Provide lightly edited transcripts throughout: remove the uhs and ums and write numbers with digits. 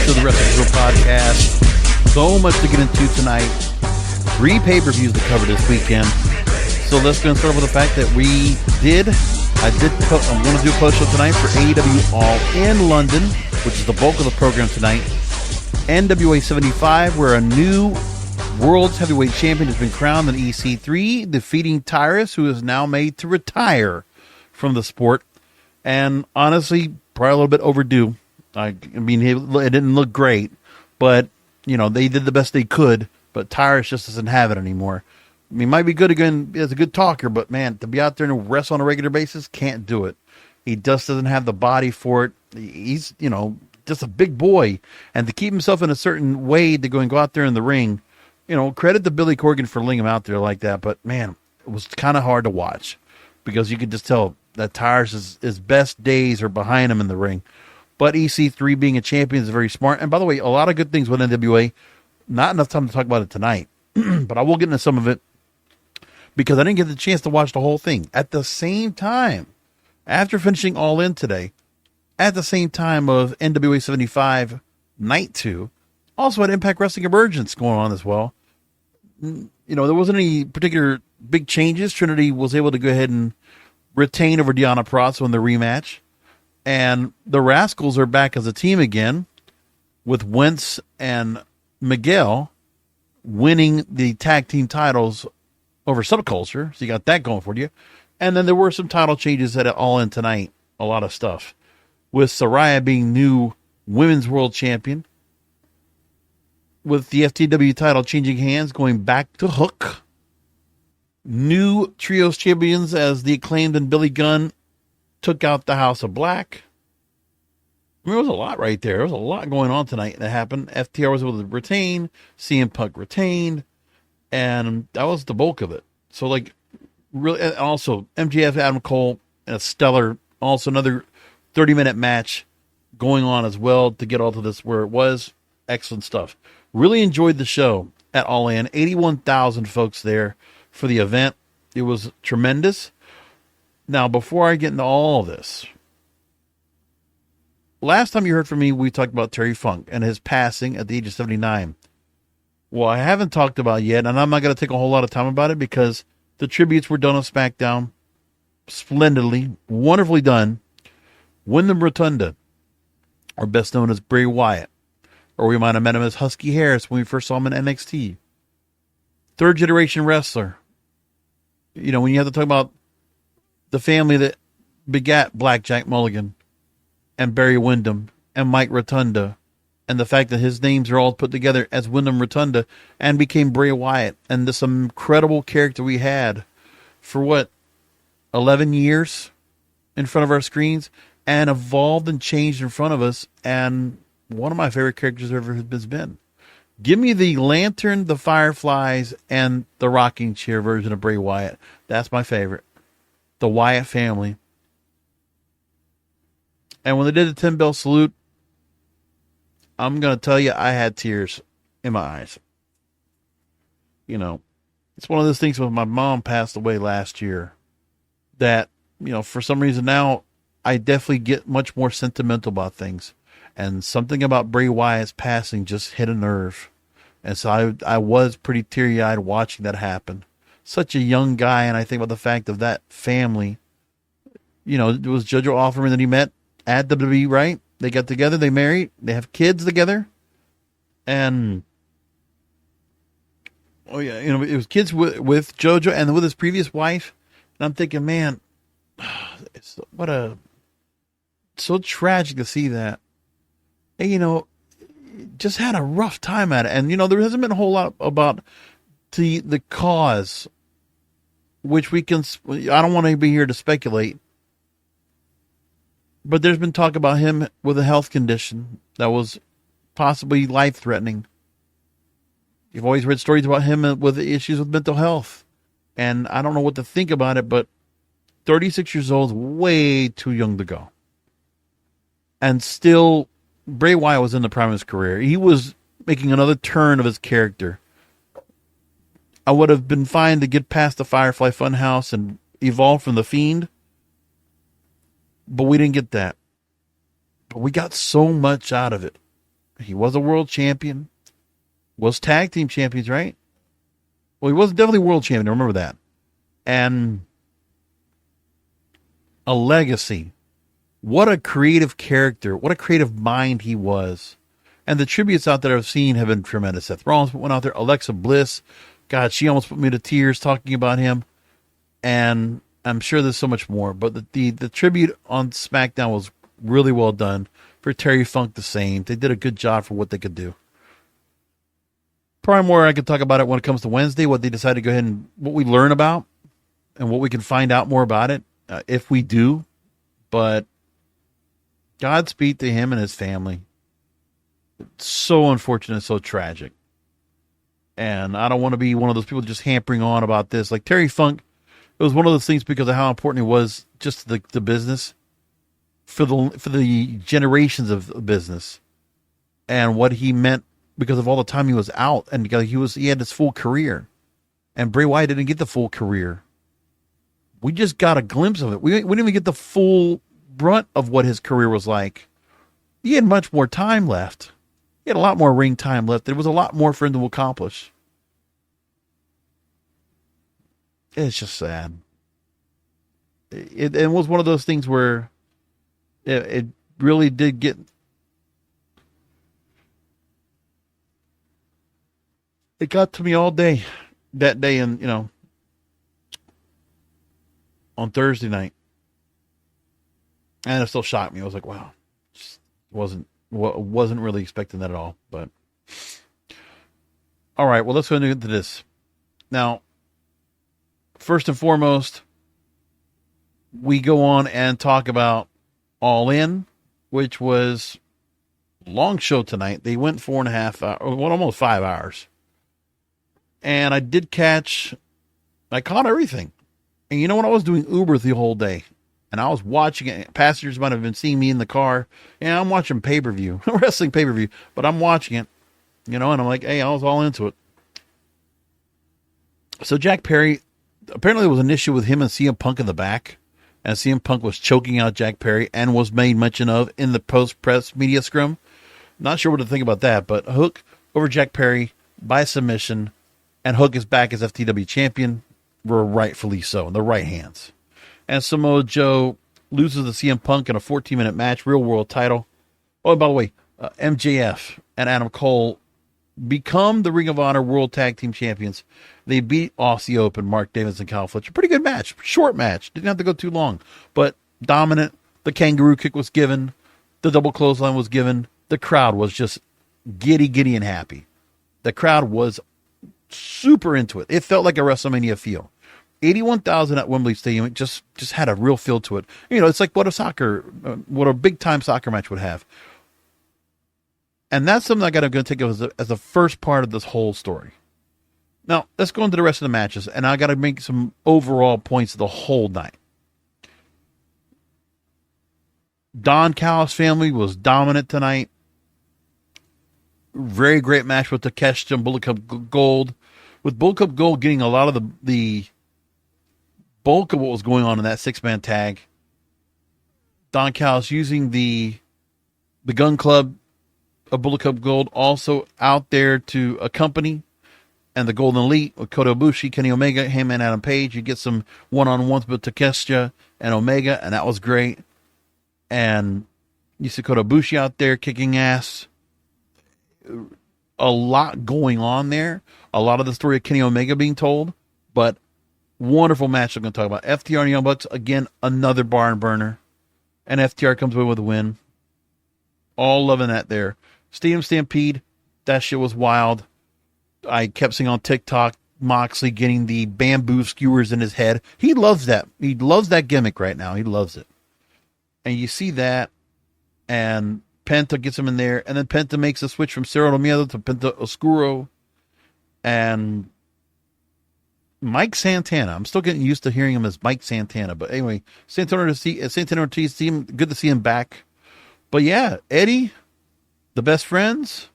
to the Wrestling Show podcast. So much to get into tonight. 3 pay-per-views to cover this weekend. So let's go and start with the fact that I'm going to do a post show tonight for AEW All In London, which is the bulk of the program tonight. NWA 75, where a new World's Heavyweight Champion has been crowned in EC3, defeating Tyrus, who is now made to retire from the sport. And honestly, probably a little bit overdue. I mean, it didn't look great, but, you know, they did the best they could, but Tyrus just doesn't have it anymore. I mean, might be good again as a good talker, but, man, to be out there and wrestle on a regular basis, can't do it. He just doesn't have the body for it. He's, you know, just a big boy. And to keep himself in a certain way to go out there in the ring, you know, credit to Billy Corgan for laying him out there like that, but, man, it was kind of hard to watch because you could just tell that Tyrus' his best days are behind him in the ring. But EC3 being a champion is very smart. And by the way, a lot of good things with NWA. Not enough time to talk about it tonight, but I will get into some of it because I didn't get the chance to watch the whole thing. At the same time, after finishing All In today, at the same time of NWA 75 Night 2, also had Impact Wrestling Emergence going on as well. You know, there wasn't any particular big changes. Trinity was able to go ahead and retain over Deonna Purrazzo in the rematch. And the Rascals are back as a team again with Wentz and Miguel winning the tag team titles over Subculture. So you got that going for you. And then there were some title changes at All In tonight. A lot of stuff. With Saraya being new Women's World Champion. With the FTW title changing hands, going back to Hook. New Trios champions as the Acclaimed and Billy Gunn took out the House of Black. I mean, it was a lot right there. There was a lot going on tonight that happened. FTR was able to retain. CM Punk retained. And that was the bulk of it. So, like, really, and also, MJF, Adam Cole, and a stellar, also another 30-minute match going on as well to get all to this where it was. Excellent stuff. Really enjoyed the show at All In. 81,000 folks there for the event. It was tremendous. Now, before I get into all of this, last time you heard from me, we talked about Terry Funk and his passing at the age of 79. Well, I haven't talked about it yet, and I'm not going to take a whole lot of time about it because the tributes were done on SmackDown splendidly, wonderfully done. Wyndham Rotunda, or best known as Bray Wyatt, or we might have met him as Husky Harris when we first saw him in NXT. Third generation wrestler. You know, when you have to talk about the family that begat Blackjack Mulligan and Barry Windham and Mike Rotunda, and the fact that his names are all put together as Wyndham Rotunda and became Bray Wyatt, and this incredible character we had for 11 years in front of our screens and evolved and changed in front of us. And one of my favorite characters ever has been. Give me the Lantern, the Fireflies, and the rocking chair version of Bray Wyatt. That's my favorite. The Wyatt family. And when they did the 10-bell salute, I'm going to tell you, I had tears in my eyes. You know, it's one of those things when my mom passed away last year that, you know, for some reason now, I definitely get much more sentimental about things. And something about Bray Wyatt's passing just hit a nerve. And so I was pretty teary-eyed watching that happen. Such a young guy, and I think about the fact of that family. You know, it was JoJo Offerman that he met at WWE, right? They got together, they married, they have kids together. And, oh yeah, you know, it was kids with JoJo and with his previous wife. And I'm thinking, man, so tragic to see that. And, you know, just had a rough time at it. And, you know, there hasn't been a whole lot about the cause, which we can, I don't want to be here to speculate, but there's been talk about him with a health condition that was possibly life-threatening. You've always read stories about him with issues with mental health. And I don't know what to think about it, but 36 years old is way too young to go. And still, Bray Wyatt was in the prime of his career. He was making another turn of his character. I would have been fine to get past the Firefly Funhouse and evolve from the Fiend, but we didn't get that. But we got so much out of it. He was a world champion. Was tag team champions, right? Well, he was definitely world champion. I remember that. And a legacy. What a creative character. What a creative mind he was. And the tributes out there I've seen have been tremendous. Seth Rollins went out there. Alexa Bliss. God, she almost put me to tears talking about him. And I'm sure there's so much more. But the tribute on SmackDown was really well done. For Terry Funk, the same. They did a good job for what they could do. Probably more I could talk about it when it comes to Wednesday, what they decided to go ahead and what we learn about and what we can find out more about it, if we do. But Godspeed to him and his family. It's so unfortunate, so tragic. And I don't want to be one of those people just hampering on about this. Like Terry Funk, it was one of those things because of how important it was just the business for the generations of business and what he meant because of all the time he was out and because he had his full career. And Bray Wyatt didn't get the full career. We just got a glimpse of it. We didn't even get the full brunt of what his career was like. He had much more time left. He had a lot more ring time left. There was a lot more for him to accomplish. It's just sad. It was one of those things where it really did get... It got to me all day, that day, and on Thursday night, and it still shocked me. I was like, "Wow, just wasn't really expecting that at all." But all right, well, let's go into this now. First and foremost, we go on and talk about All In, which was a long show tonight. They went 4.5 hours, well, almost 5 hours. And I caught everything. And you know what? I was doing Uber the whole day. And I was watching it. Passengers might have been seeing me in the car. And I'm watching pay-per-view. Wrestling pay-per-view. But I'm watching it. And I'm like, hey, I was all into it. So Jack Perry, apparently there was an issue with him and CM Punk in the back. And CM Punk was choking out Jack Perry and was made mention of in the post-press media scrum. Not sure what to think about that. But Hook over Jack Perry by submission. And Hook is back as FTW champion, rightfully so, in the right hands. And Samoa Joe loses to CM Punk in a 14-minute match, real world title. Oh, and by the way, MJF and Adam Cole become the Ring of Honor World Tag Team Champions. They beat Aussie Open, Mark Davis and Kyle Fletcher. Pretty good match, short match, didn't have to go too long, but dominant. The kangaroo kick was given, the double clothesline was given. The crowd was just giddy and happy. The crowd was super into it. It felt like a WrestleMania feel. 81,000 at Wembley Stadium. It just had a real feel to it. It's like what a big time soccer match would have. And that's something I'm going to take as the first part of this whole story. Now, let's go into the rest of the matches, and I got to make some overall points of the whole night. Don Callis family was dominant tonight. Very great match with Etched and Bullet Club Gold. With Bullet Club Gold getting a lot of the bulk of what was going on in that 6-man tag. Don Callis using the Gun Club of Bullet Club Gold also out there to accompany. And the Golden Elite with Kota Ibushi, Kenny Omega, him and Adam Page. You get some one-on-ones with Takeshita and Omega, and that was great. And you see Kota Ibushi out there kicking ass. A lot going on there. A lot of the story of Kenny Omega being told, but wonderful match I'm going to talk about. FTR and Young Bucks, again, another barn burner. And FTR comes away with a win. All loving that there. Stadium Stampede, that shit was wild. I kept seeing on TikTok Moxley getting the bamboo skewers in his head. He loves that. He loves that gimmick right now. He loves it. And you see that, and Penta gets him in there, and then Penta makes a switch from Cerro Miedo to Penta Oscuro, and Mike Santana. I'm still getting used to hearing him as Mike Santana, but anyway, Santana Ortiz, good to see him back. But yeah, Eddie, the best friends,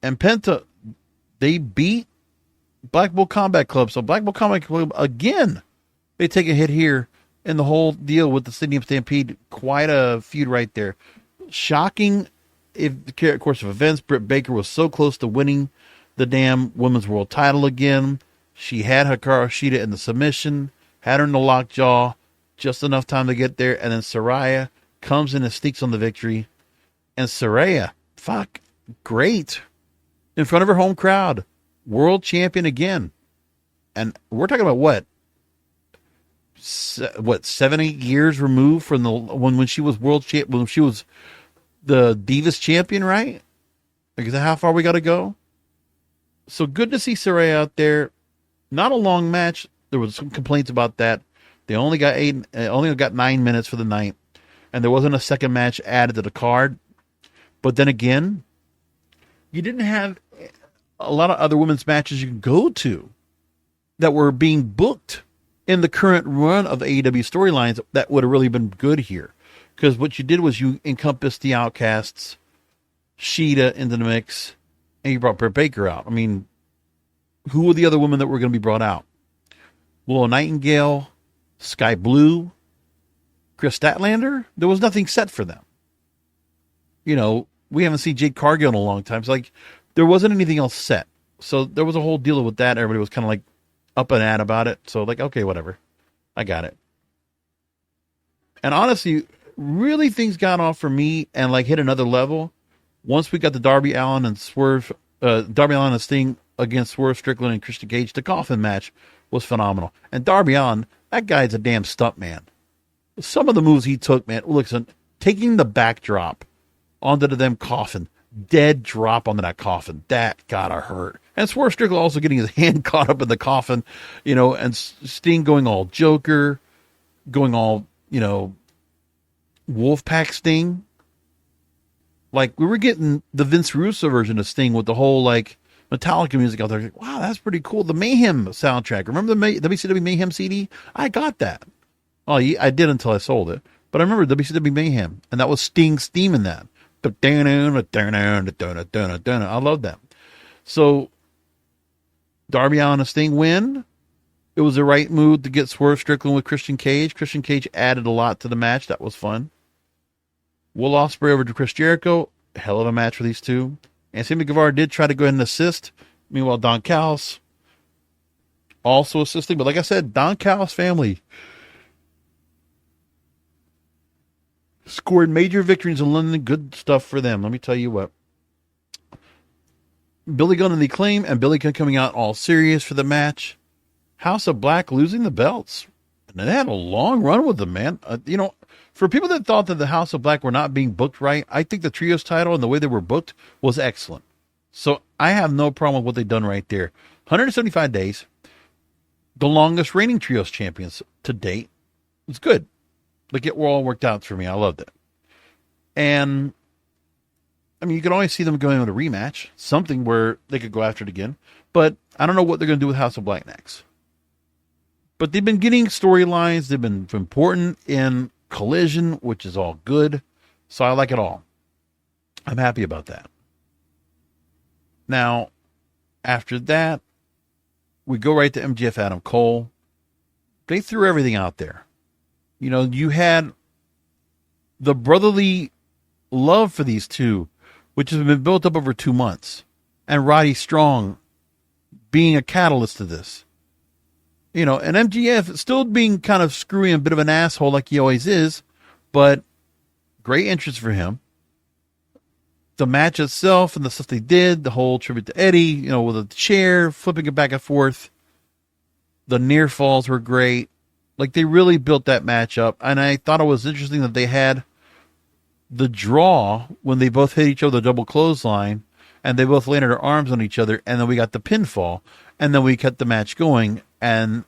and Penta, they beat Black Bull Combat Club. So Black Bull Combat Club, again, they take a hit here. And the whole deal with the Stadium Stampede, quite a feud right there. Shocking the course of events, Britt Baker was so close to winning the damn women's world title again. She had Hikaru Shida in the submission, had her in the lockjaw, just enough time to get there, and then Saraya comes in and sneaks on the victory. And Saraya, great. In front of her home crowd. World champion again. And we're talking about what 7-8 years removed from when she was world champ, when she was the Divas champion, right? Like, is that how far we got to go? So good to see Saraya out there. Not a long match. There was some complaints about that. They only got 9 minutes for the night, and there wasn't a second match added to the card. But then again, you didn't have a lot of other women's matches you can go to that were being booked in the current run of AEW storylines that would have really been good here. Because what you did was you encompassed the Outcasts, Shida into the mix, and you brought Britt Baker out. I mean, who were the other women that were going to be brought out? Willow Nightingale, Sky Blue, Chris Statlander. There was nothing set for them. You know, we haven't seen Jade Cargill in a long time. It's like there wasn't anything else set. So there was a whole deal with that. Everybody was kind of like up and at about it. So like, okay, whatever. I got it. And honestly, really things got off for me and like hit another level once we got the Darby Allin and Sting against Swerve Strickland and Christian Cage. The coffin match was phenomenal. And Darby Allin, that guy's a damn stunt man. Some of the moves he took, man, listen, taking the backdrop onto the coffin, dead drop onto that coffin, that gotta hurt. And Swerve Strickland also getting his hand caught up in the coffin, you know, and Sting going all Joker, going all, you know, Wolfpack Sting. Like, we were getting the Vince Russo version of Sting with the whole, like, Metallica music out there. Like, wow, that's pretty cool. The Mayhem soundtrack. Remember the WCW Mayhem CD? I got that. Oh, I did until I sold it. But I remember WCW Mayhem, and that was Sting steaming that. I love that. So, Darby Allin and Sting win. It was the right move to get Swerve Strickland with Christian Cage. Christian Cage added a lot to the match. That was fun. Will Ospreay over to Chris Jericho. Hell of a match for these two. And Sammy Guevara did try to go ahead and assist. Meanwhile, Don Callis also assisting. But like I said, Don Callis' family scored major victories in London. Good stuff for them. Let me tell you what. Billy Gunn and the Acclaim, and Billy Gunn coming out all serious for the match. House of Black losing the belts. And they had a long run with them, man. You know, for people that thought that the House of Black were not being booked right, I think the Trios title and the way they were booked was excellent. So I have no problem with what they've done right there. 175 days. The longest reigning Trios champions to date. It's good. Like, it all worked out for me. I loved it. And, I mean, you can always see them going with a rematch. Something where they could go after it again. But I don't know what they're going to do with House of Black next. But they've been getting storylines. They've been important in Collision, which is all good. So I like it all. I'm happy about that. Now, after that, we go right to MJF Adam Cole. They threw everything out there. You know, you had the brotherly love for these two, which has been built up over 2 months. And Roddy Strong being a catalyst to this. You know, and MJF still being kind of screwy and a bit of an asshole like he always is, but great interest for him. The match itself and the stuff they did, the whole tribute to Eddie, you know, with a chair, flipping it back and forth. The near falls were great. Like, they really built that match up. And I thought it was interesting that they had the draw when they both hit each other, double clothesline, and they both landed their arms on each other. And then we got the pinfall. And then we kept the match going. And,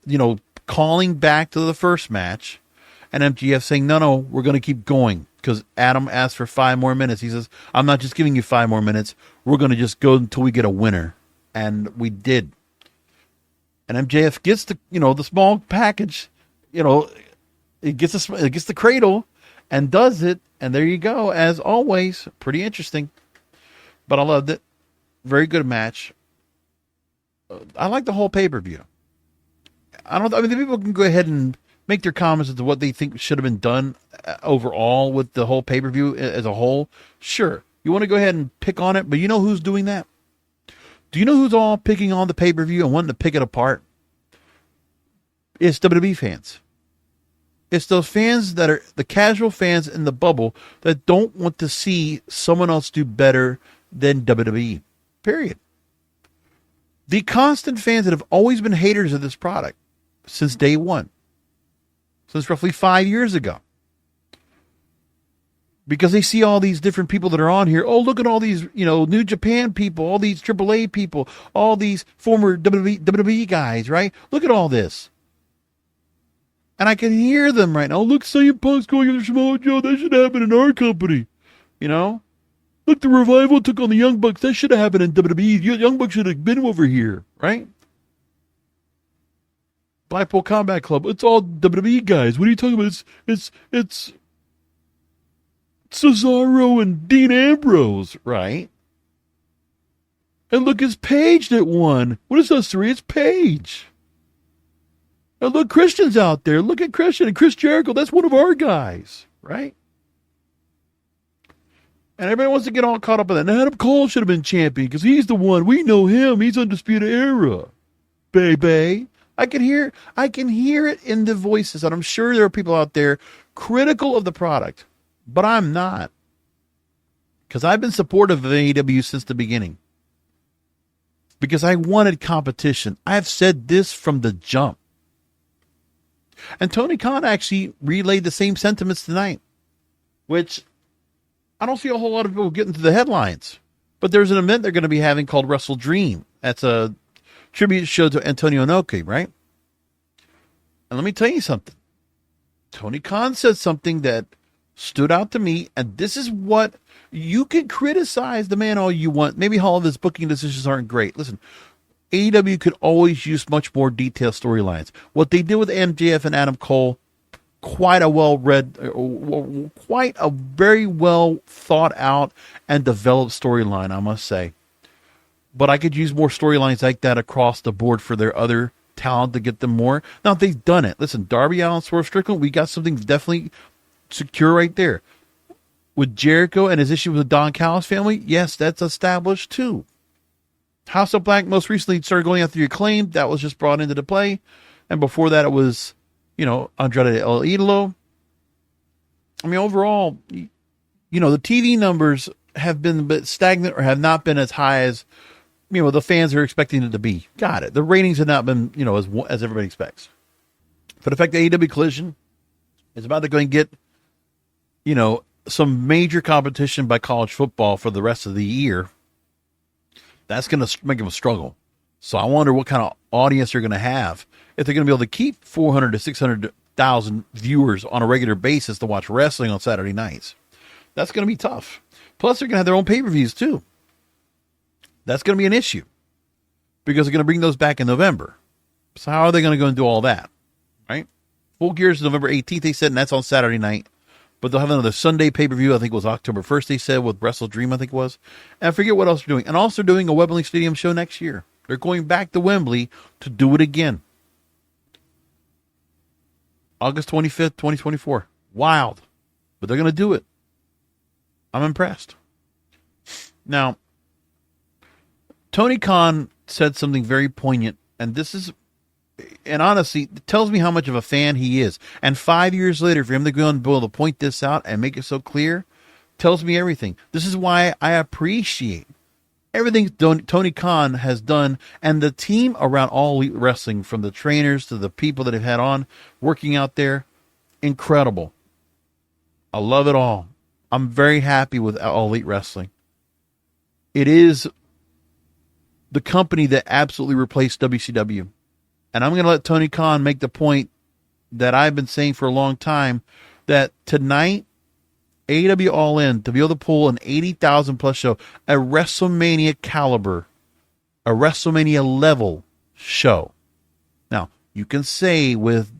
you know, calling back to the first match. And MJF saying, no, we're going to keep going. Because Adam asked for 5 more minutes. He says, I'm not just giving you 5 more minutes. We're going to just go until we get a winner. And we did. And MJF gets the, you know, the small package, you know, it gets the cradle and does it. And there you go. As always, pretty interesting. But I loved it. Very good match. I like the whole pay-per-view. I mean, the people can go ahead and make their comments as to what they think should have been done overall with the whole pay-per-view as a whole. Sure. You want to go ahead and pick on it, but you know who's doing that? Do you know who's all picking on the pay-per-view and wanting to pick it apart? It's WWE fans. It's those fans that are the casual fans in the bubble that don't want to see someone else do better than WWE. Period. The constant fans that have always been haters of this product since day one, since roughly 5 years ago. Because they see all these different people that are on here. Oh, look at all these, New Japan people, all these AAA people, all these former WWE guys, right? Look at all this. And I can hear them right now. Look, CM Punk's going after Samoa Joe. That should happen in our company. Look, the Revival took on the Young Bucks. That should have happened in WWE. Young Bucks should have been over here, right? Blackpool Combat Club. It's all WWE guys. What are you talking about? It's Cesaro and Dean Ambrose, right? And look, it's Page that won. What is us three? It's Page. And look, Christian's out there. Look at Christian and Chris Jericho. That's one of our guys, right? And everybody wants to get all caught up in that. And Adam Cole should have been champion because he's the one. We know him. He's Undisputed Era. Baby. I can hear it in the voices. And I'm sure there are people out there critical of the product. But I'm not. Because I've been supportive of AEW since the beginning. Because I wanted competition. I've said this from the jump. And Tony Khan actually relayed the same sentiments tonight. Which I don't see a whole lot of people getting to the headlines. But there's an event they're going to be having called Wrestle Dream. That's a tribute show to Antonio Inoki, right? And let me tell you something. Tony Khan said something that stood out to me, and this is what you can criticize the man all you want. Maybe all of his booking decisions aren't great. Listen, AEW could always use much more detailed storylines. What they did with MJF and Adam Cole, quite a very well thought out and developed storyline, I must say. But I could use more storylines like that across the board for their other talent to get them more. Now, they've done it. Listen, Darby Allin, Swerve Strickland, we got something definitely secure right there. With Jericho and his issue with the Don Callis family, yes, that's established too. House of Black most recently started going after the Acclaimed. That was just brought into the play. And before that, it was, Andrade El Idolo. I mean, overall, the TV numbers have been a bit stagnant or have not been as high as, the fans are expecting it to be. Got it. The ratings have not been, as everybody expects. For the fact that AEW Collision is about to go and get, some major competition by college football for the rest of the year, that's going to make them a struggle. So I wonder what kind of audience they're going to have. If they're going to be able to keep 400 to 600,000 viewers on a regular basis to watch wrestling on Saturday nights. That's going to be tough. Plus, they're going to have their own pay-per-views, too. That's going to be an issue. Because they're going to bring those back in November. So how are they going to go and do all that? Right? Full Gear is November 18th, they said, and that's on Saturday night. But they'll have another Sunday pay-per-view, I think it was October 1st, they said, with Wrestle Dream, I think it was. And I forget what else they're doing. And also doing a Wembley Stadium show next year. They're going back to Wembley to do it again. August 25th, 2024. Wild. But they're going to do it. I'm impressed. Now, Tony Khan said something very poignant, and honestly, it tells me how much of a fan he is. And 5 years later, for him to go and be able to point this out and make it so clear, tells me everything. This is why I appreciate everything Tony Khan has done, and the team around All Elite Wrestling, from the trainers to the people that have had on working out there, incredible. I love it all. I'm very happy with All Elite Wrestling. It is the company that absolutely replaced WCW. And I'm going to let Tony Khan make the point that I've been saying for a long time, that tonight, AEW All In, to be able to pull an 80,000 plus show, a WrestleMania caliber, a WrestleMania level show. Now, you can say with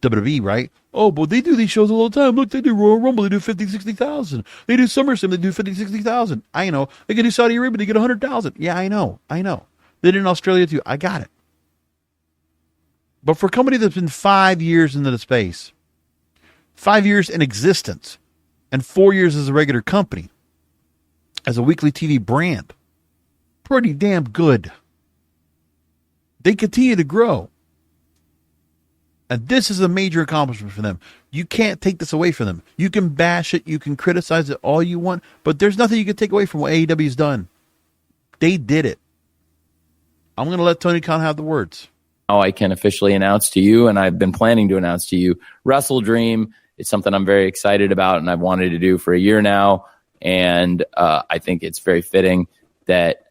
WWE, right? Oh, but they do these shows all the time. Look, they do Royal Rumble, they do 50, 60,000. They do SummerSlam, they do 50, 60,000. I know. They can do Saudi Arabia, they get 100,000. Yeah, I know. They did in Australia too. I got it. But for a company that's been 5 years into the space, 5 years in existence, and 4 years as a regular company, as a weekly TV brand. Pretty damn good. They continue to grow. And this is a major accomplishment for them. You can't take this away from them. You can bash it, you can criticize it all you want, but there's nothing you can take away from what AEW's done. They did it. I'm going to let Tony Khan have the words. Now I can officially announce to you, and I've been planning to announce to you, Wrestle Dream. It's something I'm very excited about, and I've wanted to do for a year now. And I think it's very fitting that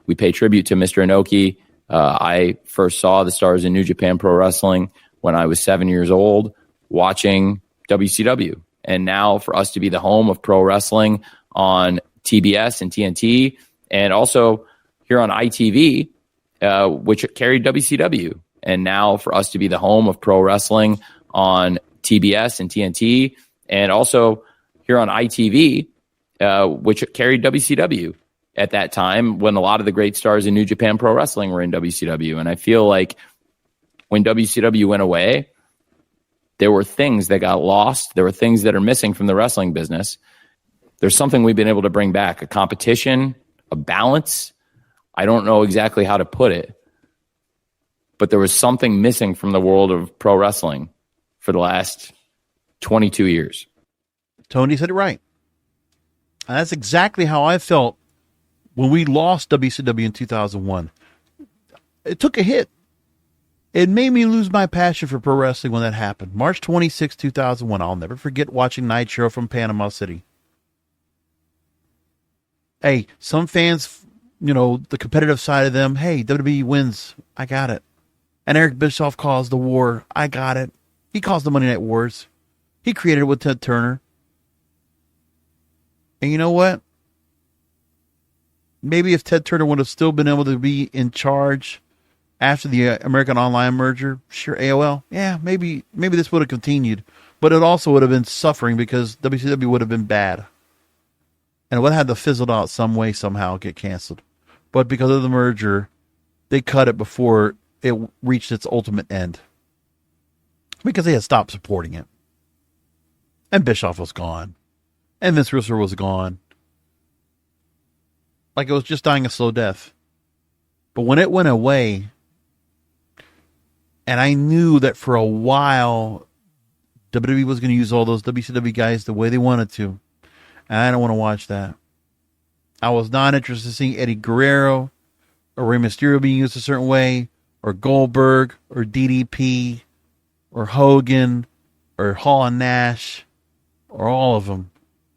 we pay tribute to Mr. Inoki. I first saw the stars in New Japan Pro Wrestling when I was 7 years old, watching WCW. And now for us to be the home of pro wrestling on TBS and TNT, and also here on ITV, which carried WCW. And now for us to be the home of pro wrestling on TBS and TNT, and also here on ITV, which carried WCW at that time when a lot of the great stars in New Japan Pro Wrestling were in WCW. And I feel like when WCW went away, there were things that got lost. There were things that are missing from the wrestling business. There's something we've been able to bring back, a competition, a balance. I don't know exactly how to put it, but there was something missing from the world of pro wrestling for the last 22 years. Tony said it right. And that's exactly how I felt when we lost WCW in 2001. It took a hit. It made me lose my passion for pro wrestling when that happened. March 26, 2001. I'll never forget watching Nitro from Panama City. Hey, some fans, the competitive side of them, hey, WWE wins. I got it. And Eric Bischoff caused the war. I got it. He caused the Monday Night Wars. He created it with Ted Turner. And you know what? Maybe if Ted Turner would have still been able to be in charge after the American Online merger, sure, AOL, yeah, maybe this would have continued. But it also would have been suffering because WCW would have been bad. And it would have had to fizzle out some way, somehow, get canceled. But because of the merger, they cut it before it reached its ultimate end. Because they had stopped supporting it. And Bischoff was gone. And Vince Russo was gone. Like it was just dying a slow death. But when it went away, and I knew that for a while, WWE was going to use all those WCW guys the way they wanted to. And I don't want to watch that. I was not interested in seeing Eddie Guerrero or Rey Mysterio being used a certain way, or Goldberg, or DDP, or Hogan, or Hall and Nash, or all of them.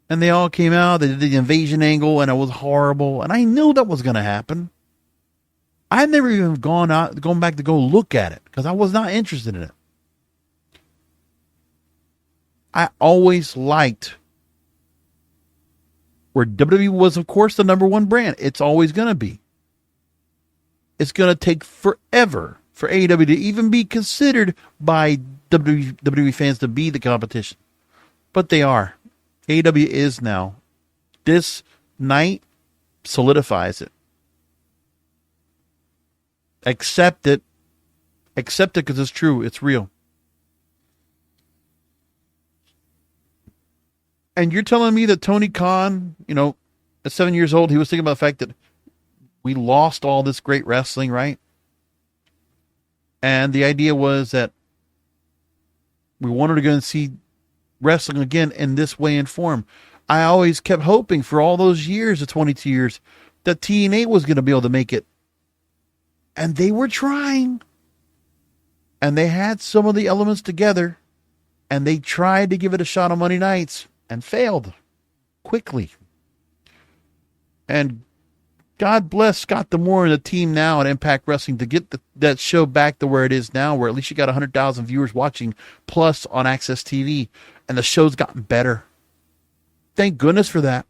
And they all came out, they did the invasion angle, and it was horrible. And I knew that was going to happen. I had never even gone back to go look at it, because I was not interested in it. I always liked where WWE was, of course, the number one brand. It's always going to be. It's going to take forever for AEW to even be considered by WWE fans to be the competition. But they are. AEW is now. This night solidifies it. Accept it. Accept it because it's true. It's real. And you're telling me that Tony Khan, at 7 years old, he was thinking about the fact that we lost all this great wrestling, right? And the idea was that we wanted to go and see wrestling again in this way and form. I always kept hoping for all those years, the 22 years, that TNA was going to be able to make it. And they were trying. And they had some of the elements together. And they tried to give it a shot on Monday nights and failed quickly. And God bless Scott D'Amore and the team now at Impact Wrestling to get that show back to where it is now, where at least you got 100,000 viewers watching plus on Access TV. And the show's gotten better. Thank goodness for that.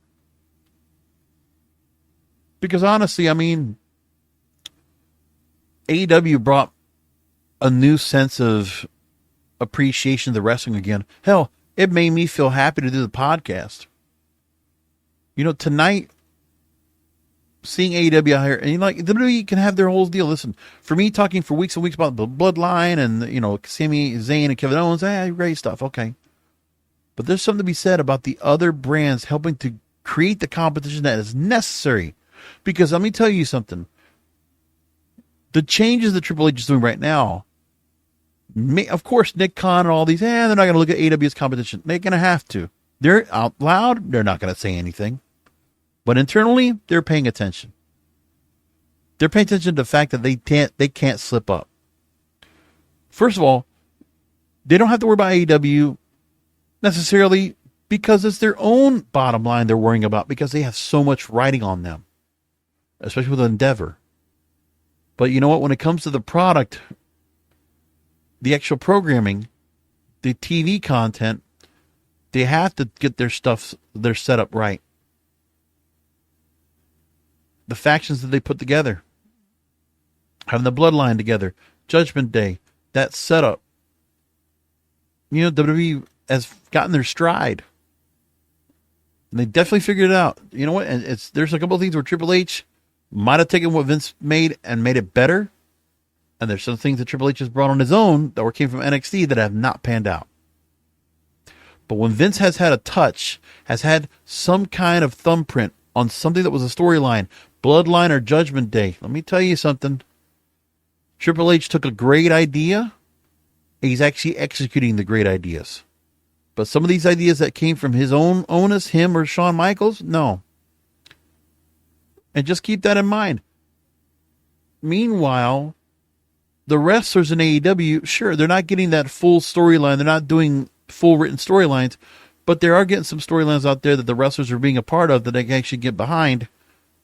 Because honestly, AEW brought a new sense of appreciation of the wrestling again. Hell, it made me feel happy to do the podcast. Tonight, seeing AEW out here, and WWE can have their whole deal. Listen, for me talking for weeks and weeks about the Bloodline and, Sami Zayn and Kevin Owens, great stuff, okay. But there's something to be said about the other brands helping to create the competition that is necessary. Because let me tell you something. The changes that Triple H is doing right now, of course, Nick Khan and all these, they're not going to look at AEW as competition. They're going to have to. They're out loud. They're not going to say anything. But internally, they're paying attention. They're paying attention to the fact that they can't slip up. First of all, they don't have to worry about AEW necessarily because it's their own bottom line they're worrying about because they have so much riding on them, especially with Endeavor. But you know what? When it comes to the product, the actual programming, the TV content, they have to get their setup right. The factions that they put together, having the bloodline together, Judgment Day, that setup. You know, WWE has gotten their stride. And they definitely figured it out. You know what? And there's a couple of things where Triple H might have taken what Vince made and made it better. And there's some things that Triple H has brought on his own that came from NXT that have not panned out. But when Vince has had a touch, has had some kind of thumbprint on something that was a storyline, Bloodline or Judgment Day, let me tell you something. Triple H took a great idea. He's actually executing the great ideas. But some of these ideas that came from his own onus, him or Shawn Michaels, no. And just keep that in mind. Meanwhile, the wrestlers in AEW, sure, they're not getting that full storyline. They're not doing full written storylines, but they are getting some storylines out there that the wrestlers are being a part of that they can actually get behind,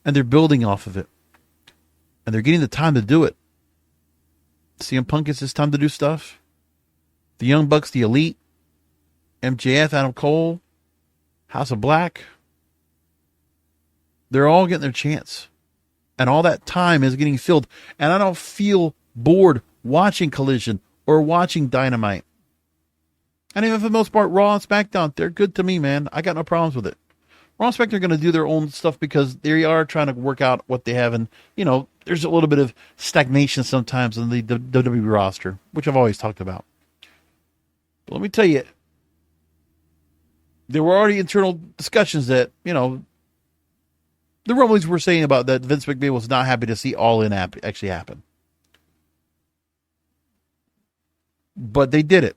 and they're building off of it. And they're getting the time to do it. CM Punk gets his time to do stuff. The Young Bucks, the Elite, MJF, Adam Cole, House of Black, they're all getting their chance. And all that time is getting filled. And I don't feel bored watching Collision or watching Dynamite. And even for the most part, Raw and SmackDown, they're good to me, man. I got no problems with it. Raw and SmackDown are going to do their own stuff because they are trying to work out what they have. And, you know, there's a little bit of stagnation sometimes in the WWE roster, which I've always talked about. But let me tell you, there were already internal discussions that, you know, the rumblings were saying about that Vince McMahon was not happy to see All In actually happen. But they did it.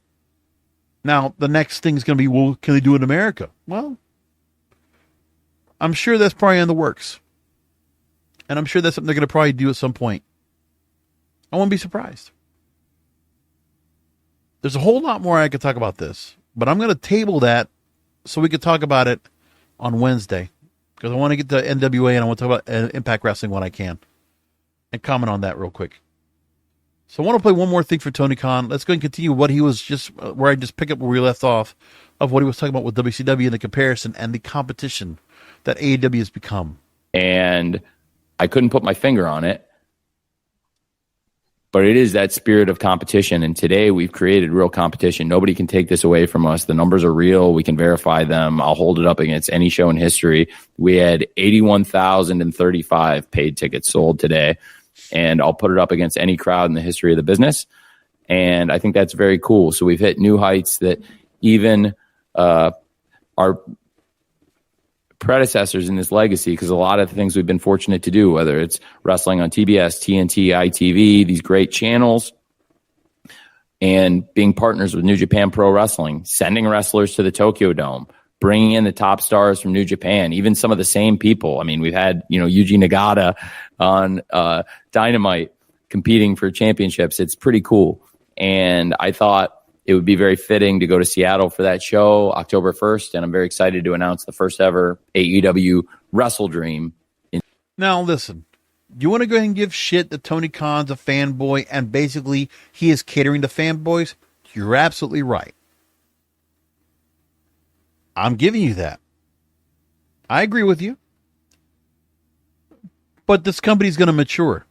Now, the next thing is going to be, well, can they do it in America? Well, I'm sure that's probably in the works. And I'm sure that's something they're going to probably do at some point. I won't be surprised. There's a whole lot more I could talk about this, but I'm going to table that so we could talk about it on Wednesday. Because I want to get to NWA and I want to talk about Impact Wrestling when I can. And comment on that real quick. So I want to play one more thing for Tony Khan. Let's go and continue what he was just, where I just pick up where we left off, of what he was talking about with WCW and the comparison and the competition that AEW has become. And I couldn't put my finger on it, but it is that spirit of competition. And today we've created real competition. Nobody can take this away from us. The numbers are real. We can verify them. I'll hold it up against any show in history. We had 81,035 paid tickets sold today. And I'll put it up against any crowd in the history of the business. And I think that's very cool. So we've hit new heights that even our predecessors in this legacy, because a lot of the things we've been fortunate to do, whether it's wrestling on TBS, TNT, ITV, these great channels, and being partners with New Japan Pro Wrestling, sending wrestlers to the Tokyo Dome, bringing in the top stars from New Japan, even some of the same people. I mean, we've had, Yuji Nagata on Dynamite competing for championships. It's pretty cool. And I thought it would be very fitting to go to Seattle for that show, October 1st. And I'm very excited to announce the first ever AEW Wrestle Dream. Now, listen, you want to go ahead and give shit that Tony Khan's a fanboy and basically he is catering to fanboys? You're absolutely right. I'm giving you that. I agree with you. But this company's going to mature.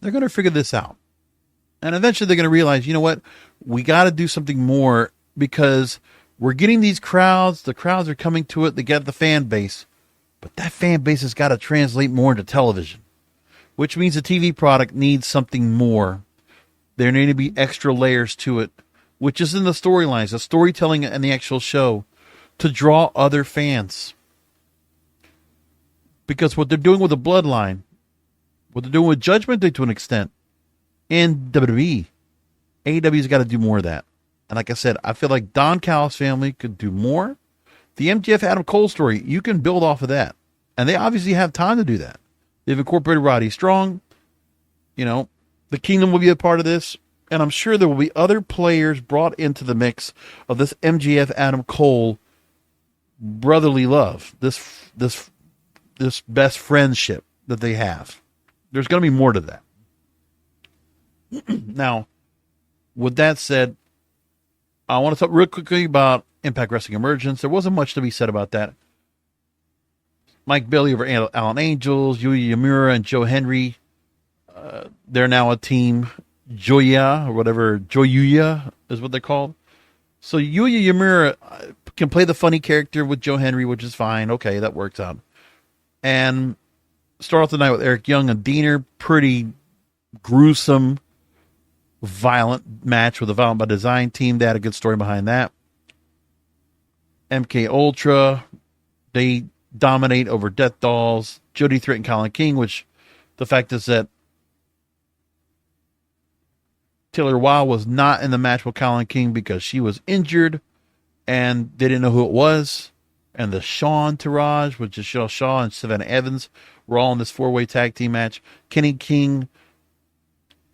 They're going to figure this out. And eventually they're going to realize, you know what? We got to do something more because we're getting these crowds. The crowds are coming to it. They got the fan base. But that fan base has got to translate more into television, which means the TV product needs something more. There need to be extra layers to it, which is in the storylines, the storytelling and the actual show, to draw other fans. Because what they're doing with the Bloodline, what they're doing with Judgment Day to an extent, in WWE, AEW's got to do more of that. And like I said, I feel like Don Callis' family could do more. The MJF Adam Cole story, you can build off of that. And they obviously have time to do that. They've incorporated Roddy Strong. You know, the Kingdom will be a part of this. And I'm sure there will be other players brought into the mix of this MJF Adam Cole brotherly love. This best friendship that they have. There's going to be more to that. Now, with that said, I want to talk real quickly about Impact Wrestling Emergence. There wasn't much to be said about that. Mike Bailey over Alan Angels, Yuya Yamura, and Joe Henry. They're now a team. Joya, or whatever, Joyuya is what they're called. So Yuya Yamura can play the funny character with Joe Henry, which is fine. Okay, that works out. And start off the night with Eric Young and Diener. Pretty gruesome, violent match with a Violent by Design team. They had a good story behind that. MK Ultra, they dominate over Death Dolls. Jody Threat and Colin King, which the fact is that Taylor Wilde was not in the match with Colin King because she was injured and they didn't know who it was. And the Shaw entourage, which is Shaw and Savannah Evans, were all in this 4-way tag team match. Kenny King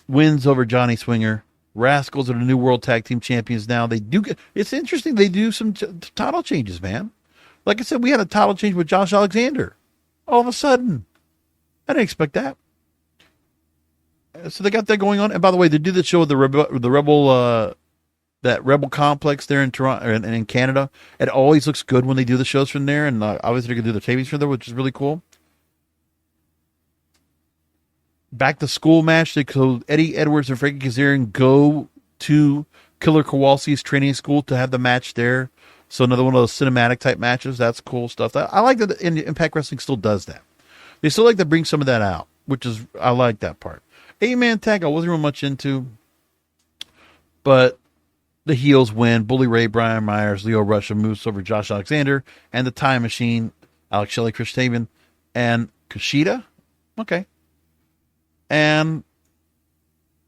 wins over Johnny Swinger. Rascals are the new world tag team champions now. They do get, it's interesting. They do some title changes, man. Like I said, we had a title change with Josh Alexander. All of a sudden, I didn't expect that. So they got that going on. And by the way, they do the show with the Rebel, that Rebel Complex there in Toronto and in Canada. It always looks good when they do the shows from there, and obviously they can do the tapings from there, which is really cool. Back to school match. So Eddie Edwards and Frankie Kazarian go to Killer Kowalski's training school to have the match there. So another one of those cinematic type matches. That's cool stuff. I like that Impact Wrestling still does that. They still like to bring some of that out, which is, I like that part. 8-man tag I wasn't real much into, but the heels win. Bully Ray, Brian Myers, Leo Rush, moves over Josh Alexander, and the Time Machine, Alex Shelley, Chris Taven, and Kushida. Okay. And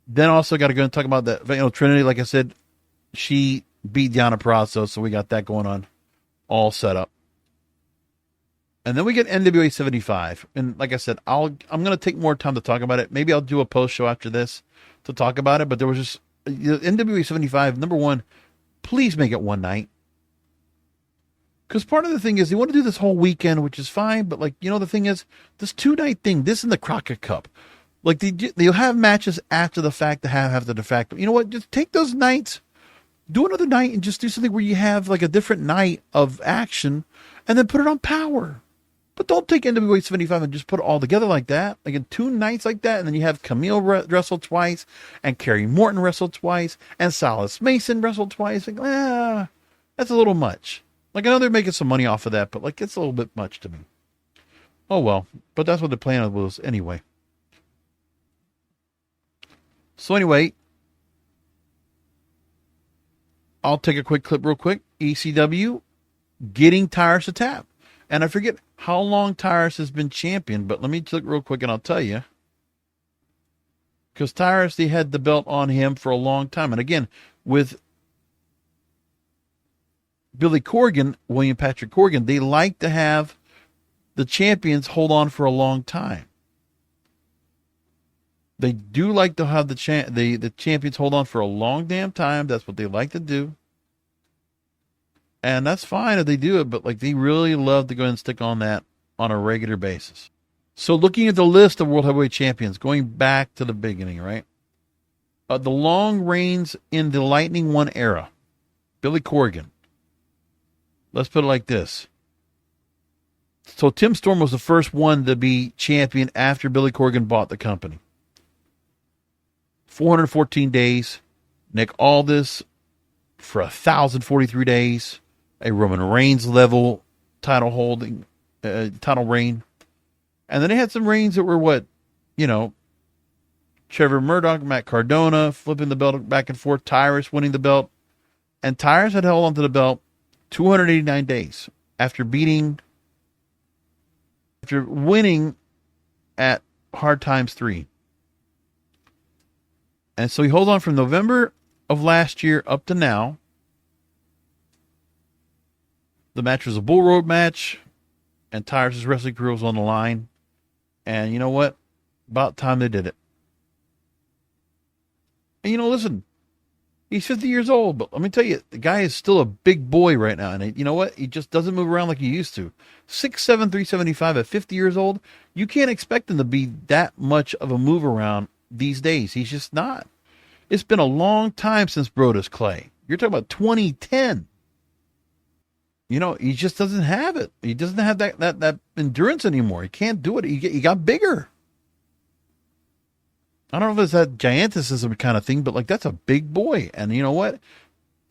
then also got to go and talk about that. You know, Trinity, like I said, she beat Deonna Purrazzo, so we got that going on, all set up. And then we get NWA 75. And like I said, I'm going to take more time to talk about it. Maybe I'll do a post show after this to talk about it. But there was just NWA 75. Number one, please make it one night. Because part of the thing is they want to do this whole weekend, which is fine. But like, you know, the thing is this 2-night thing, this and the Crockett Cup. Like they'll have matches after the fact to have after the fact. You know what? Just take those nights, do another night, and just do something where you have like a different night of action and then put it on Power. But don't take NWA 75 and just put it all together like that. Like in 2 nights like that. And then you have Camille wrestle twice and Kerry Morton wrestle twice and Silas Mason wrestle twice. Like, that's a little much. Like, I know they're making some money off of that, but like, it's a little bit much to me. Oh, well, but that's what the plan was anyway. So anyway, I'll take a quick clip real quick. ECW getting Tyrus to tap. And I forget how long Tyrus has been champion, but let me look real quick and I'll tell you. Because Tyrus, they had the belt on him for a long time. And again, with Billy Corgan, William Patrick Corgan, they like to have the champions hold on for a long time. They do like to have the champions hold on for a long damn time. That's what they like to do. And that's fine if they do it, but like they really love to go and stick on that on a regular basis. So looking at the list of World Heavyweight Champions, going back to the beginning, right? The long reigns in the Lightning One era. Billy Corgan. Let's put it like this. So Tim Storm was the first one to be champion after Billy Corgan bought the company. 414 days. Nick Aldis for 1,043 days. A Roman Reigns level title reign. And then they had some reigns that were Trevor Murdoch, Matt Cardona flipping the belt back and forth, Tyrus winning the belt. And Tyrus had held onto the belt 289 days after beating after winning at Hard Times 3. And so he holds on from November of last year up to now. The match was a bull rope match, and Tyrus' wrestling career was on the line. And you know what? About time they did it. And listen, he's 50 years old, but let me tell you, the guy is still a big boy right now. And you know what? He just doesn't move around like he used to. 6'7", 375 at 50 years old. You can't expect him to be that much of a move around these days. He's just not. It's been a long time since Brodus Clay. You're talking about 2010. He just doesn't have it. He doesn't have that endurance anymore. He can't do it. He got bigger. I don't know if it's that gigantism kind of thing, but that's a big boy. And you know what?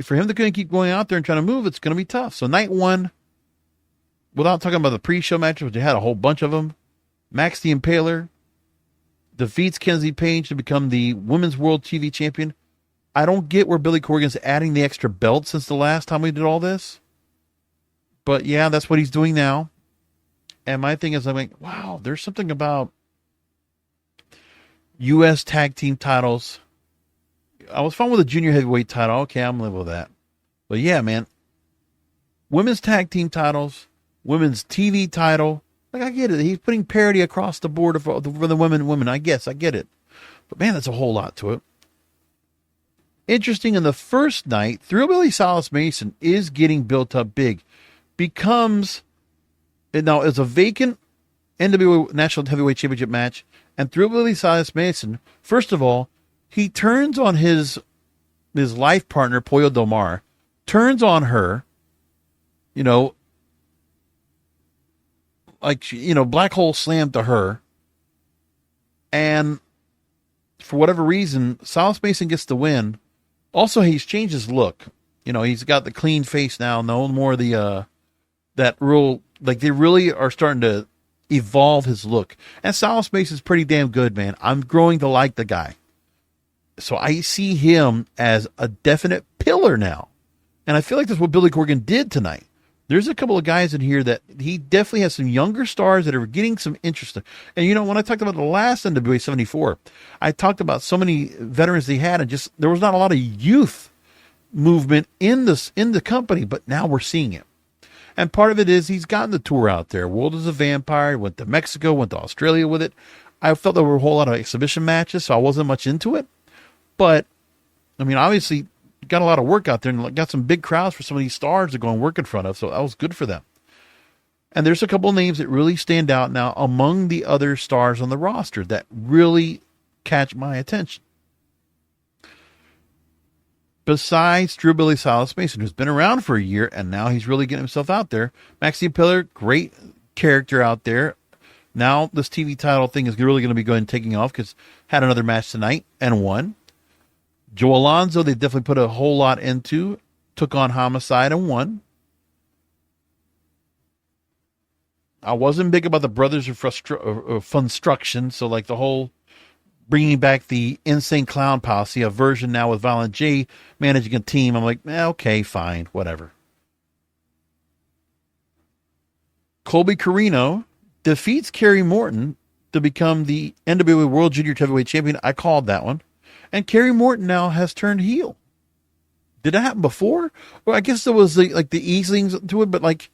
For him to keep going out there and trying to move, it's going to be tough. So night one, without talking about the pre-show matches, which they had a whole bunch of them, Max the Impaler defeats Kenzie Page to become the Women's World TV Champion. I don't get where Billy Corgan's adding the extra belt since the last time we did all this. But yeah, that's what he's doing now. And my thing is, I'm like, wow, there's something about U.S. tag team titles. I was fine with a junior heavyweight title. Okay, I'm living with that. But yeah, man, women's tag team titles, women's TV title. I get it. He's putting parity across the board for the women. I guess I get it. But man, that's a whole lot to it. Interesting. In the first night, Thrillbilly Silas Mason is getting built up big. Now it's a vacant NWA National Heavyweight Championship match. And Thrillbilly Silas Mason, first of all, he turns on his life partner, Pollo Del Mar, turns on her, black hole slam to her. And for whatever reason, Silas Mason gets the win. Also, he's changed his look. He's got the clean face now. No more the, that real, they really are starting to evolve his look. And Silas Mason's pretty damn good, man. I'm growing to like the guy. So I see him as a definite pillar now. And I feel like that's what Billy Corgan did tonight. There's a couple of guys in here that he definitely has some younger stars that are getting some interest. And when I talked about the last NWA 74, I talked about so many veterans they had, and just there was not a lot of youth movement in the company, but now we're seeing it. And part of it is he's gotten the tour out there. World is a Vampire, went to Mexico, went to Australia with it. I felt there were a whole lot of exhibition matches, so I wasn't much into it. But, obviously, got a lot of work out there and got some big crowds for some of these stars to go and work in front of, so that was good for them. And there's a couple of names that really stand out now among the other stars on the roster that really catch my attention. Besides Thrillbilly Silas Mason, who's been around for a year, and now he's really getting himself out there. Max the Impaler, great character out there. Now this TV title thing is really going to be going and taking off because had another match tonight and won. Joe Alonzo, they definitely put a whole lot into. Took on Homicide and won. I wasn't big about the Brothers of Funstruction, so the whole bringing back the Insane Clown Posse, a version now with Violent J managing a team. I'm like, okay, fine, whatever. Colby Corino defeats Kerry Morton to become the NWA World Junior Heavyweight Champion. I called that one. And Kerry Morton now has turned heel. Did that happen before? Well, I guess there was the easings to it, but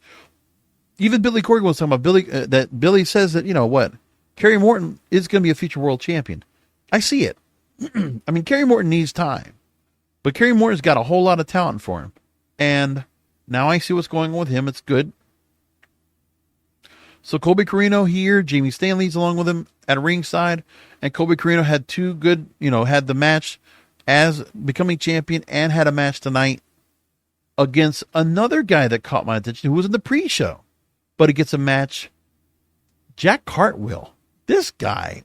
even Billy Corgan was talking about that Billy says that, Kerry Morton is going to be a future world champion. I see it. Kerry Morton needs time, but Kerry Morton's got a whole lot of talent for him. And now I see what's going on with him. It's good. So Colby Corino here, Jamie Stanley's along with him at ringside, and Colby Corino had two good, had the match as becoming champion and had a match tonight against another guy that caught my attention who was in the pre-show, but he gets a match. Jack Cartwheel. This guy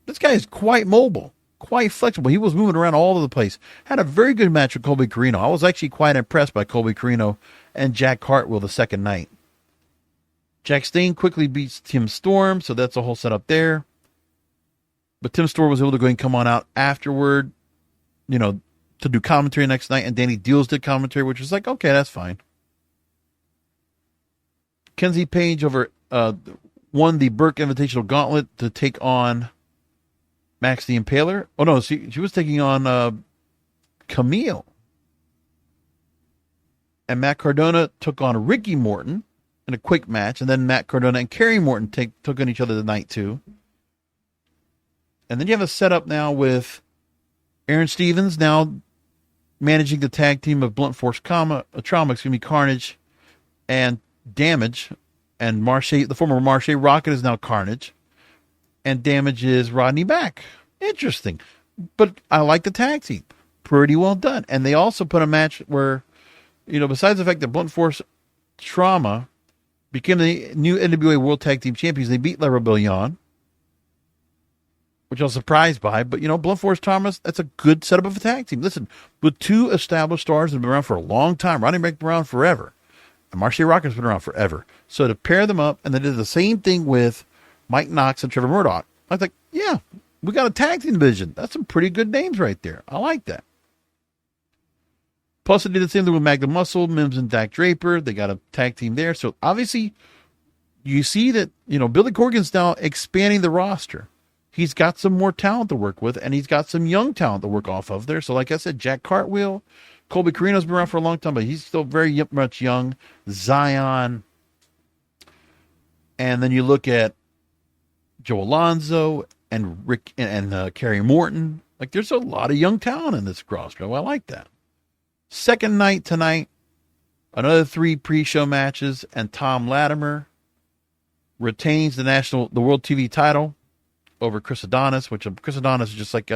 is quite mobile, quite flexible. He was moving around all over the place. Had a very good match with Colby Corino. I was actually quite impressed by Colby Corino and Jack Cartwheel the second night. Jack Stain quickly beats Tim Storm, so that's a whole setup there. But Tim Storm was able to go and come on out afterward, to do commentary next night, and Danny Deals did commentary, which was okay, that's fine. Kenzie Page over won the Burke Invitational Gauntlet to take on Max the Impaler. Oh, no, she was taking on Camille. And Matt Cardona took on Ricky Morton in a quick match. And then Matt Cardona and Kerry Morton took on each other tonight, too. And then you have a setup now with Aaron Stevens now managing the tag team of Blunt Force Trauma, Carnage and Damage. And the former Marche Rocket is now Carnage. And Damage is Rodney Mack. Interesting. But I like the tag team. Pretty well done. And they also put a match where, besides the fact that Blunt Force Trauma became the new NWA World Tag Team Champions, they beat La Rebellion, which I was surprised by. But, Blunt Force Trauma, that's a good setup of a tag team. Listen, with two established stars that have been around for a long time, Rodney Mack's been around forever, and Marche Rocket's been around forever. So to pair them up, and they did the same thing with Mike Knox and Trevor Murdoch. I was like, yeah, we got a tag team division. That's some pretty good names right there. I like that. Plus, they did the same thing with Magnum Muscle, Mims and Dak Draper. They got a tag team there. So, obviously, you see that, Billy Corgan's now expanding the roster. He's got some more talent to work with, and he's got some young talent to work off of there. So, like I said, Jack Cartwheel, Colby Corino's been around for a long time, but he's still very much young. Zion. And then you look at Joe Alonzo and Rick and Kerry Morton. Like, there's a lot of young talent in this roster. I like that. Second night tonight, another 3 pre-show matches, and Tom Latimer retains the World TV title over Chris Adonis, which Chris Adonis is just like,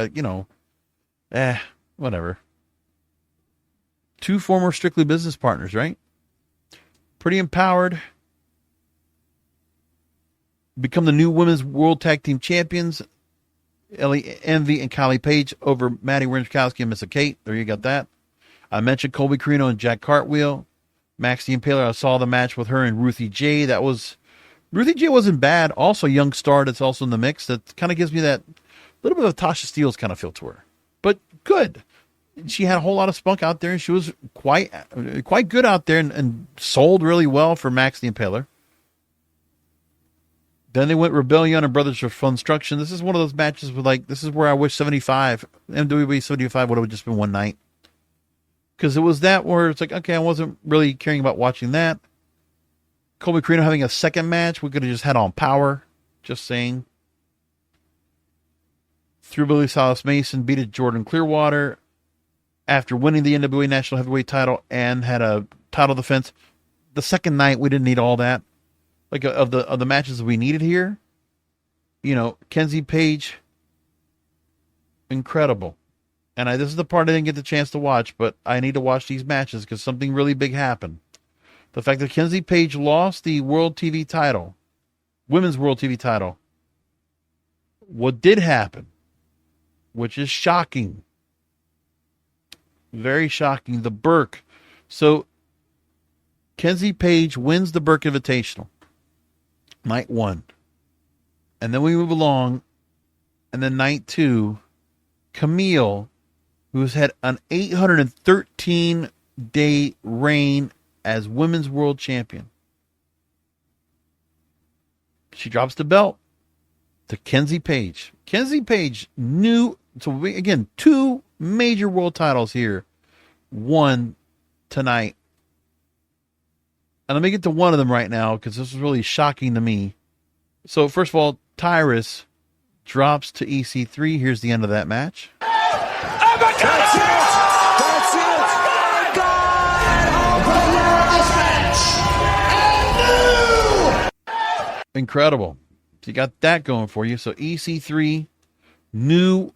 whatever. 2 former Strictly Business partners, right? Pretty empowered. Become the new Women's World Tag Team Champions. Ellie Envy and Kylie Page over Maddie Wierenskowski and Missa Kate. There you got that. I mentioned Colby Corino and Jack Cartwheel. Max the Impaler, I saw the match with her and Ruthie J. Ruthie J wasn't bad. Also, a young star that's also in the mix. That kind of gives me that little bit of Tasha Steelz kind of feel to her. But good. She had a whole lot of spunk out there, and she was quite good out there and sold really well for Max the Impaler. Then they went Rebellion and Brothers of Funstruction. This is one of those matches this is where I wish NWA 75 would have just been one night. Because it was that where it's like, okay, I wasn't really caring about watching that. Colby Corino having a second match, we could have just had on Power. Just saying. Thrillbilly Silas Mason beat Jordan Clearwater after winning the NWA National Heavyweight title and had a title defense. The second night, we didn't need all that. Like, of the matches we needed here. Kenzie Page, incredible. And this is the part I didn't get the chance to watch, but I need to watch these matches because something really big happened. The fact that Kenzie Page lost the World TV title, Women's World TV title, what did happen, which is shocking, very shocking, the Burke. So, Kenzie Page wins the Burke Invitational, night 1. And then we move along, and then night 2, Camille, who's had an 813-day reign as Women's World Champion. She drops the belt to Kenzie Page. Kenzie Page again, 2 major world titles here, won tonight. And let me get to one of them right now because this is really shocking to me. So, first of all, Tyrus drops to EC3. Here's the end of that match. That's it! That's it! Incredible. So you got that going for you. So EC3, new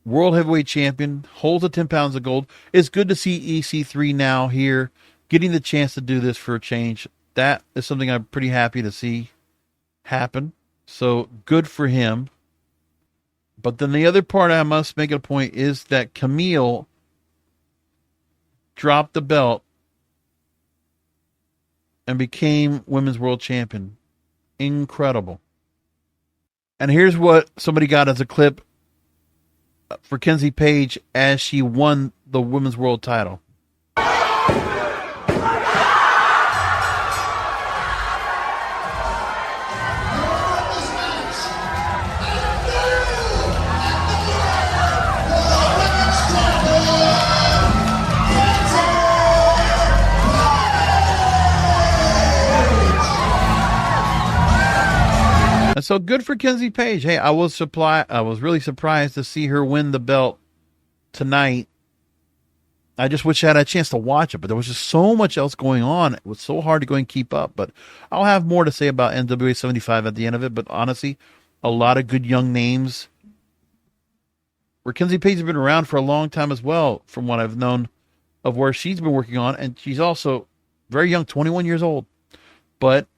World Heavyweight Champion, holds the 10 pounds of gold. It's good to see EC3 now here, getting the chance to do this for a change. That is something I'm pretty happy to see happen. So good for him. But then the other part I must make a point is that Camille dropped the belt and became Women's World Champion. Incredible. And here's what somebody got as a clip for Kenzie Page as she won the Women's World title. And so good for Kenzie Page. Hey, I was really surprised to see her win the belt tonight. I just wish I had a chance to watch it, but there was just so much else going on. It was so hard to go and keep up. But I'll have more to say about NWA 75 at the end of it. But honestly, a lot of good young names. Where Kenzie Page has been around for a long time as well, from what I've known of where she's been working on. And she's also very young, 21 years old. But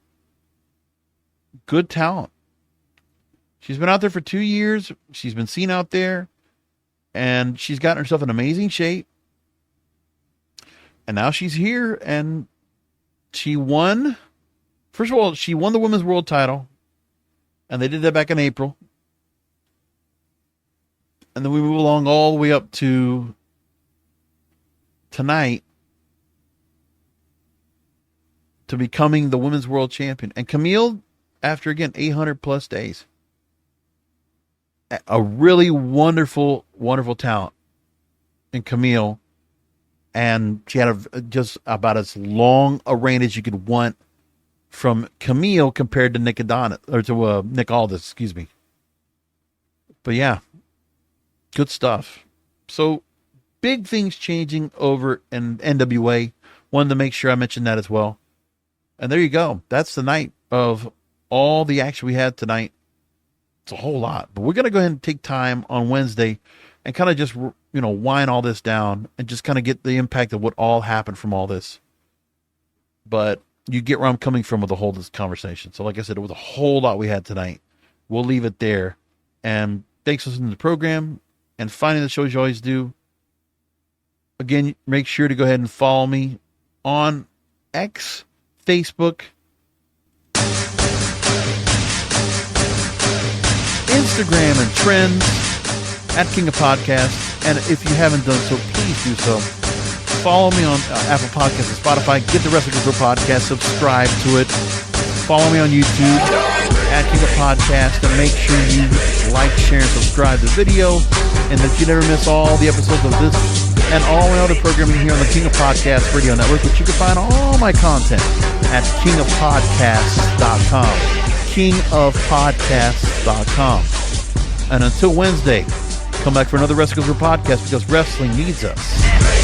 good talent. She's been out there for 2 years. She's been seen out there. And she's gotten herself in amazing shape. And now she's here, and she won. First of all, she won the women's world title, and they did that back in April. And then we move along all the way up to tonight to becoming the women's world champion. And Camille, after, again, 800 plus days, a really wonderful, wonderful talent in Camille. And she had just about as long a reign as you could want from Camille compared to Nick Aldis, excuse me. But yeah, good stuff. So big things changing over in NWA. Wanted to make sure I mentioned that as well. And there you go. That's the night of all the action we had tonight. It's a whole lot. But we're going to go ahead and take time on Wednesday and kind of just, wind all this down and just kind of get the impact of what all happened from all this. But you get where I'm coming from with the whole this conversation. So like I said, it was a whole lot we had tonight. We'll leave it there. And thanks for listening to the program and finding the shows you always do. Again, make sure to go ahead and follow me on X, Facebook, Instagram, and Trends at King of Podcasts. And if you haven't done so, please do so. Follow me on Apple Podcasts and Spotify. Get the Wrestling Group Podcast. Subscribe to it. Follow me on YouTube at King of Podcasts. And make sure you like, share, and subscribe to the video. And that you never miss all the episodes of this and all my other programming here on the King of Podcasts Radio Network, which you can find all my content at kingofpodcasts.com. kingofpodcasts.com. And until Wednesday, come back for another Wrestling Group Podcast because wrestling needs us.